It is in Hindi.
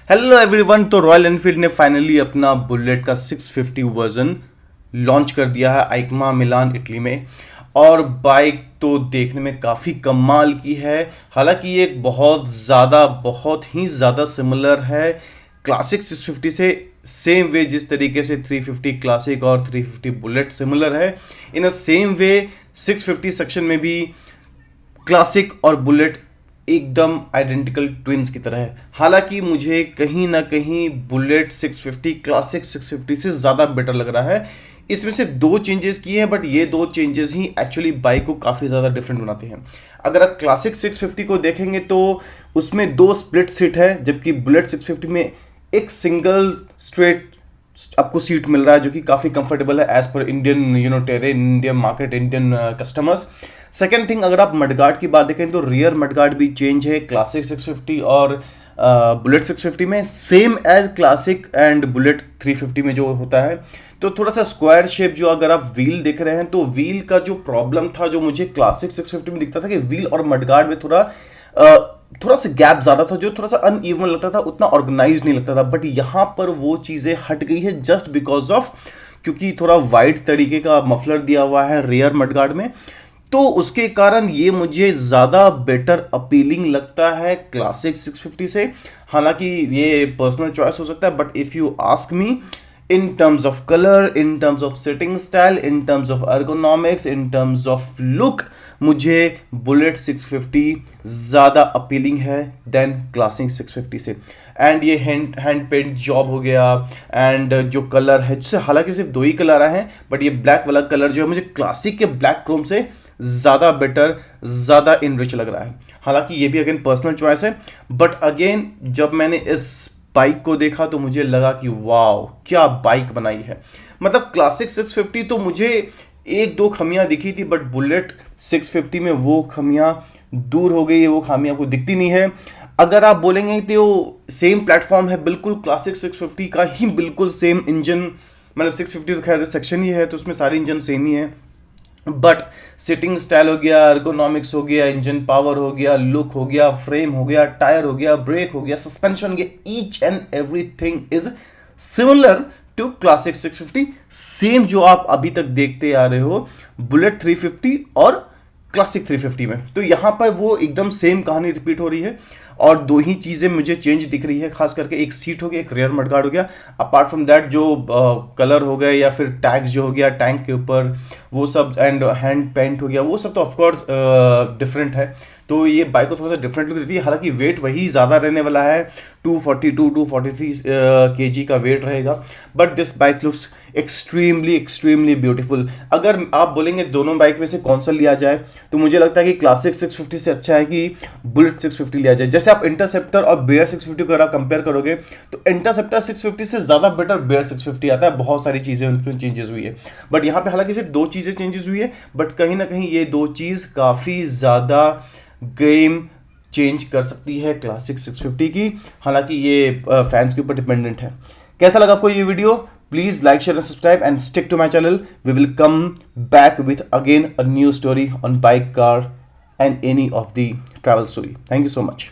Hello everyone. तो रॉयल एनफील्ड ने फाइनली अपना बुलेट का 650 वर्जन लॉन्च कर दिया है आइकमा मिलान इटली में। और बाइक तो देखने में काफ़ी कमाल की है। हालांकि ये एक बहुत ही ज़्यादा सिमिलर है क्लासिक 650 से। सेम वे जिस तरीके से 350 क्लासिक और 350 बुलेट सिमिलर है, इन अ सेम वे 650 सेक्शन में भी क्लासिक और बुलेट एकदम आइडेंटिकल ट्विंस की तरह है। हालांकि मुझे कहीं ना कहीं बुलेट 650 क्लासिक 650 से ज़्यादा बेटर लग रहा है। इसमें सिर्फ दो चेंजेस किए हैं, बट ये दो चेंजेस ही एक्चुअली बाइक को काफ़ी ज़्यादा डिफरेंट बनाते हैं। अगर आप क्लासिक 650 को देखेंगे तो उसमें दो स्प्लिट सीट है, जबकि बुलेट 650 में एक सिंगल स्ट्रेट आपको सीट मिल रहा है, जो कि काफ़ी कंफर्टेबल है as per Indian terrain, Indian market, Indian customers. Second thing, अगर आप मडगार्ड की बात देखें तो रियर मडगार्ड भी चेंज है क्लासिक 650 और बुलेट 650 में, same as Classic and Bullet 350 में जो होता है। तो थोड़ा सा स्क्वायर शेप, जो अगर आप व्हील देख रहे हैं तो व्हील का जो प्रॉब्लम था, जो मुझे क्लासिक 650 में दिखता था कि व्हील और मडगार्ड में थोड़ा सा गैप ज्यादा था, जो थोड़ा सा अनइवन लगता था, उतना ऑर्गेनाइज नहीं लगता था। बट यहां पर वो चीजें हट गई है जस्ट बिकॉज ऑफ, क्योंकि थोड़ा वाइड तरीके का मफलर दिया हुआ है रियर मडगार्ड में, तो उसके कारण ये मुझे ज़्यादा बेटर अपीलिंग लगता है क्लासिक 650 से। हालांकि ये पर्सनल चॉइस हो सकता है, but if you ask me, in terms of colour, in terms of sitting style, in terms of ergonomics, in terms of look, मुझे बुलेट 650 ज़्यादा अपीलिंग है देन क्लासिक 650 से। एंड ये हैंड पेंट जॉब हो गया, एंड जो कलर है, जिससे हालांकि सिर्फ दो ही कलर आए हैं, बट ये ब्लैक वाला कलर जो है मुझे क्लासिक के ब्लैक क्रोम से ज़्यादा बेटर, ज़्यादा इनरिच लग रहा है। हालांकि ये भी अगेन पर्सनल चॉइस है, बट अगेन जब मैंने इस बाइक को देखा तो मुझे लगा कि वाओ क्या बाइक बनाई है। मतलब क्लासिक 650 तो मुझे एक दो खमियां दिखी थी, बट बुलेट 650 में वो खमियां दूर हो गई है, वो खामियां आपको दिखती नहीं है। अगर आप बोलेंगे तो सेम प्लेटफॉर्म है, बिल्कुल क्लासिक 650 का ही बिल्कुल सेम इंजन, मतलब 650 तो खैर सेक्शन ही है तो उसमें सारे इंजन सेम ही है, बट सिटिंग स्टाइल हो गया, ergonomics हो गया, इंजन पावर हो गया, लुक हो गया, फ्रेम हो गया, टायर हो गया, ब्रेक हो गया, सस्पेंशन हो गया, each and everything is similar to Classic 650। Same जो आप अभी तक देखते आ रहे हो बुलेट 350 और क्लासिक 350 में, तो यहां पर वो एकदम सेम कहानी रिपीट हो रही है। और दो ही चीज़ें मुझे चेंज दिख रही है, खास करके एक सीट हो गया, एक रेयर मडगार्ड हो गया। अपार्ट फ्रॉम दैट जो कलर हो गए या फिर टैग्स जो हो गया टैंक के ऊपर, वो सब, एंड हैंड पेंट हो गया, वो सब तो ऑफकोर्स डिफरेंट है। तो ये बाइक को थोड़ा सा डिफरेंट लुक देती है। हालांकि वेट वही ज़्यादा रहने वाला है, 243 kg का वेट रहेगा, but this bike looks extremely beautiful. अगर आप बोलेंगे दोनों बाइक में से कौन सा लिया जाए, तो मुझे लगता है कि क्लासिक 650 से अच्छा है कि बुलेट 650 लिया जाए। जैसे आप इंटरसेप्टर और बेयर 650 को अगर आप कंपेयर करोगे, तो इंटरसेप्टर 650 से ज़्यादा बेटर बेयर 650 आता है। बहुत सारी चीज़ें उनमें चेंजेस हुई है, बट यहाँ पे हालांकि सिर्फ दो चीज़ें चेंजेस हुई है, बट कहीं ना कहीं ये दो चीज़ काफ़ी ज़्यादा गेम चेंज कर सकती है क्लासिक 650 की। हालांकि ये फैंस के ऊपर डिपेंडेंट है। कैसा लगा आपको ये video? Please like, share and subscribe and stick to my channel. We will come back with again a new story on bike, car and any of the travel story. Thank you so much.